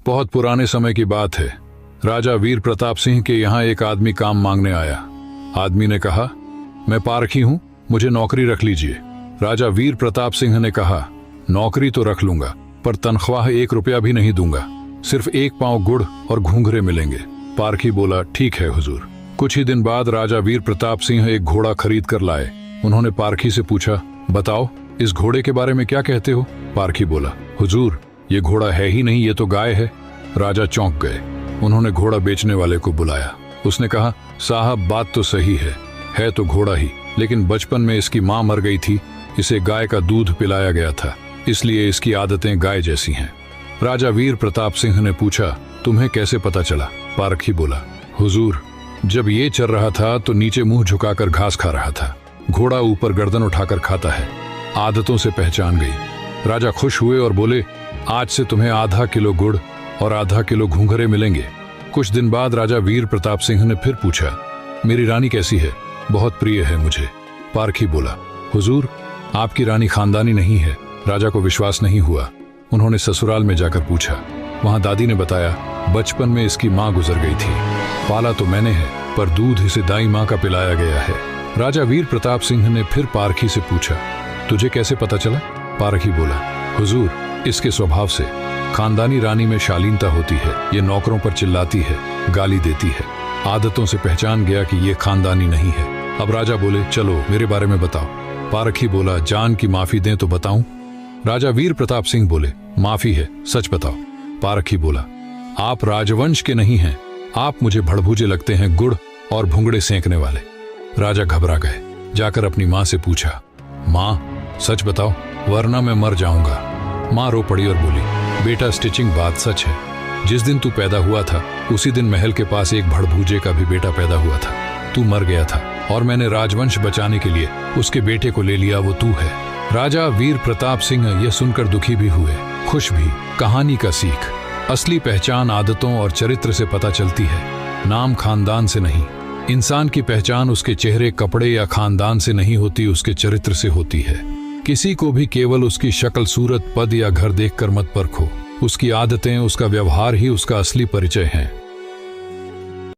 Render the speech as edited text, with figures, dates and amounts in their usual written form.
बहुत पुराने समय की बात है। राजा वीर प्रताप सिंह के यहाँ एक आदमी काम मांगने आया। आदमी ने कहा, मैं पारखी हूँ, मुझे नौकरी रख लीजिए। राजा वीर प्रताप सिंह ने कहा, नौकरी तो रख लूंगा, पर तनख्वाह 1 रुपया भी नहीं दूंगा, सिर्फ 1 पांव गुड़ और घूंघरे मिलेंगे। पारखी बोला, ठीक है हुजूर। कुछ ही दिन बाद राजा वीर प्रताप सिंह एक घोड़ा खरीद कर लाए। उन्होंने पारखी से पूछा, बताओ इस घोड़े के बारे में क्या कहते हो? पारखी बोला, हुजूर ये घोड़ा है ही नहीं, ये तो गाय है। राजा चौंक गए। उन्होंने घोड़ा बेचने वाले को बुलाया। उसने कहा, साहब बात तो सही है तो घोड़ा ही, लेकिन बचपन में इसकी माँ मर गई थी, इसे गाय का दूध पिलाया गया था, इसलिए इसकी आदतें गाय जैसी हैं। राजा वीर प्रताप सिंह ने पूछा, तुम्हें कैसे पता चला? पारखी बोला, हुजूर जब ये चल रहा था तो नीचे मुंह झुकाकर घास खा रहा था, घोड़ा ऊपर गर्दन उठाकर खाता है, आदतों से पहचान गई। राजा खुश हुए और बोले, आज से तुम्हें आधा किलो गुड़ और आधा किलो घूंघरे मिलेंगे। कुछ दिन बाद राजा वीर प्रताप सिंह ने फिर पूछा, मेरी रानी कैसी है? बहुत प्रिय है मुझे। पारखी बोला, हुजूर आपकी रानी खानदानी नहीं है। राजा को विश्वास नहीं हुआ। उन्होंने ससुराल में जाकर पूछा। वहां दादी ने बताया, बचपन में इसकी माँ गुजर गई थी, पाला तो मैंने है, पर दूध इसे दाई माँ का पिलाया गया है। राजा वीर प्रताप सिंह ने फिर पारखी से पूछा, तुझे कैसे पता चला? पारखी बोला, हुजूर इसके स्वभाव से खानदानी रानी में शालीनता होती है, ये नौकरों पर चिल्लाती है, गाली देती है, आदतों से पहचान गया कि ये खानदानी नहीं है। अब राजा बोले, चलो मेरे बारे में बताओ। पारखी बोला, जान की माफी दें तो बताऊं? राजा वीर प्रताप सिंह बोले, माफी है, सच बताओ। पारखी बोला, आप राजवंश के नहीं हैं, आप मुझे भड़भूजे लगते हैं, गुड़ और भुंगड़े सेंकने वाले। राजा घबरा गए। जाकर अपनी माँ से पूछा, माँ सच बताओ वरना मैं मर जाऊंगा। माँ रो पड़ी और बोली, बेटा स्टिचिंग बात सच है, जिस दिन तू पैदा हुआ था उसी दिन महल के पास एक भड़भूजे का भी बेटा पैदा हुआ था। तू मर गया था और मैंने राजवंश बचाने के लिए उसके बेटे को ले लिया, वो तू है। राजा वीर प्रताप सिंह यह सुनकर दुखी भी हुए, खुश भी। कहानी का सीख, असली पहचान आदतों और चरित्र से पता चलती है, नाम खानदान से नहीं। इंसान की पहचान उसके चेहरे, कपड़े या खानदान से नहीं होती, उसके चरित्र से होती है। किसी को भी केवल उसकी शक्ल, सूरत, पद या घर देखकर मत परखो, उसकी आदतें, उसका व्यवहार ही उसका असली परिचय है।